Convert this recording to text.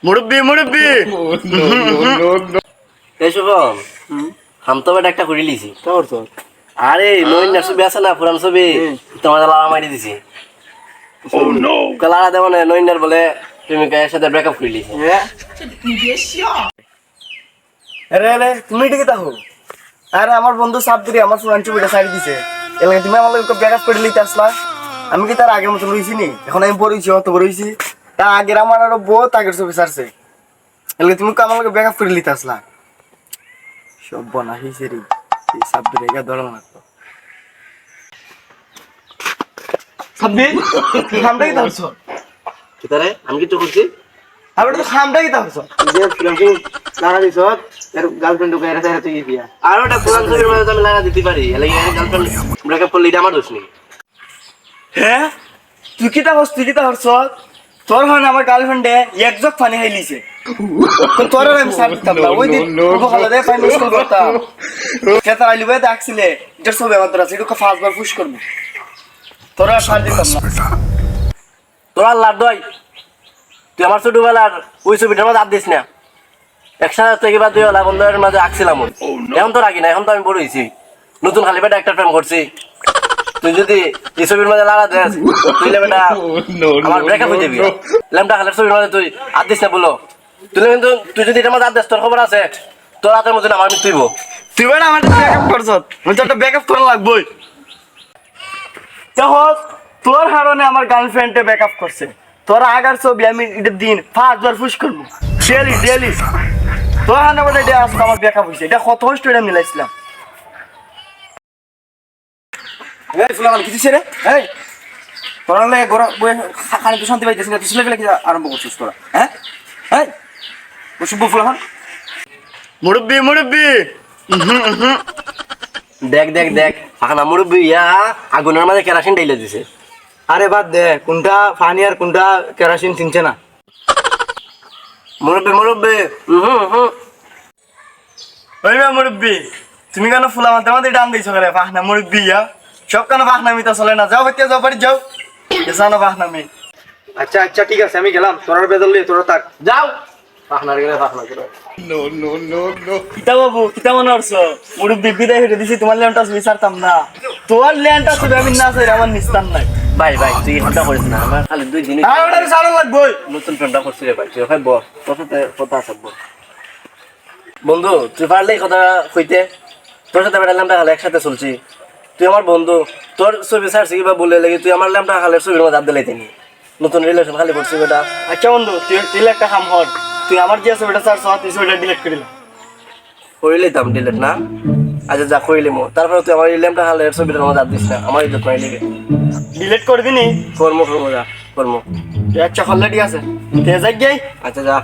মুরব্বি মুরব্বি এই শুভম হাম তো একটা করে লিছি তোর তো আরে নইন না ছবি আছে না পুরান ছবি তোমার লালা মারি দিছি লালা দেব না নইনার বলে প্রেমিকার সাথে ব্রেকআপ করে লিছি আরে আরে তুমি ঠিক থাকো। আরে আমার বন্ধু সাবদিরি আমার পুরান ছবিটা সাইড দিছে এলাকা তুমি আমার লোক ব্যাকআপ করে লিতে আসলা। আমি কি তার আগের মতো রইছি নি? এখন আমি বড়ইছি অত বড়ইছি তা আগের আমার আরো বহুত আগের ছবি ছাড়ছে এলাকা তুমি আমার লোক ব্যাকআপ করে লিতে আসলা। সব বনা হিসেরি এই সাবদিরি এগা ধরন লাগতো সাবদিরি খামটাই ধরছো কিতারে আমি কিছু করছি আবার তো খামটাই ধরছো যে ফিল্ম লাগা দিছ এর গার্লফ্রেন্ড কে এর সাথে তুই দিয়া আর ওটা পুরান ছবির মধ্যে আমি লাগা দিতে পারি এলাকা এর গার্লফ্রেন্ড ব্রেকআপ করলে এটা আমার দোষ নেই। হ্যাঁ তুই কি তা হরছ তোর হন আমার গার্লফ্রেন্ডে একজক পানি খাইলিছে তোর আমি সাবিতাম না ওই দিন ভালো দে পানি মুশকিল করতাম কেতা আইলি ভাই দেখছিলে এটা সব আমার তোরা সেটুকু ফাস্টবার পুশ করব তোরা সার দিতাম না তোরা লাড দই তুই আমার ছোটবেলার ওই ছবিটার মধ্যে হাত দিস না একসাথে থেকে বা 2015 এর মাঝে আঁকছিলাম এখন তো রাখি না এখন তো আমি বড় হয়েছি নতুন খালি বেটা একটা প্রেম করছি তুই যদি এই ছবির মধ্যে লাগা দেস তুই বেটা আমার ব্রেকআপ হয়ে যাবি ল্যাম্পটা খালের ছবির মধ্যে তুই হাত দিস না বলো কিন্তু তুই যদি এটার মধ্যে হাত দিস তোর খবর আছে তোর হাতের মধ্যে আমার মৃত্যু হইব। তুই বেটা আমার ব্যাকআপ করছ বলছ একটা ব্যাকআপ করা লাগবেই দেখো তোর কারণে আমার গার্লফ্রেন্ডে ব্যাকআপ করছে তোর আগার ছবি আমি এটা দিন ফাস্টবার পুশ করব ডেলি তোর হানে বলে এটা আজকে আমার ব্যাকআপ হইছে এটা কত কষ্ট এটা মিলাইছিলাম। এই ফুলামান কি দিছে রে এই তোরা লাগে গরম বই খানি তো শান্তি পাইতেছিস না তুই ছেলে কি আরম্ভ করছিস তোরা হ্যাঁ এই বসুব ফুলামান মুরব্বি দেখ দেখ দেখ এখন আমার বিয়া আগুনের মাঝে কেরাসিন ঢাইলে দিছে। আরে বাদ দে কোনটা ফানি আর কোনটা কেরাসিন চিনছে না মুরব্বি ওই মুরব্বি তুমি কেন ফুলামান তোমাদের ডান দিয়েছো রে পাখনা মুরব্বি সব কেন পাখনামি তো চলে না যাও বাচ্চা যাও বাড়ি যাও এসানো পাখনামি। আচ্ছা আচ্ছা ঠিক আছে আমি গেলাম তোর বেদল নিয়ে তোরা থাক যাও পাখনার গেলে পাখনা করে কিতা বাবু কিতা মনে করছো মুরব্বি বিদায় হয়ে দিছি তোমার ল্যান্ডটা বিচারতাম না তোর ল্যান্ডটা শুধু আমি না চাই আমার নিস্তার নাই ভাই ভাই তুই এটা করিস না আমার খালি 2 দিন আর ওটা সারা লাগবে নতুন ফ্রেন্ডটা করছি রে ভাই তুই ভাই বল তোর সাথে কথা আছে বন্ধু তুই পারলেই কথা কইতে তোর সাথে বেটা ল্যাম্পটা খালে একসাথে চলছি তুই আমার বন্ধু তোর ছবি ছাড়ছি কিবা বলে লাগি তুই আমার ল্যাম্পটা খালে ছবির মধ্যে হাত দিলাইতে নি নতুন রিলেশন খালি করছি বেটা। আচ্ছা বন্ধু তুই একটা কাম হট তুই আমার যে ছবিটা চাচ্ছ তুই ছবিটা ডিলিট করে দিলাম করিলে দাম ডিলেট না আচ্ছা যা করিলে মো তারপরে তুই আমার এই ল্যাম্পটা খালে ছবিটার মধ্যে হাত দিস না আমার ইজ্জত নাই লেগে ডিলিট করবি নি কর্ম যা কর্ম একটা হলরেডি আছে তে যাই আচ্ছা যা।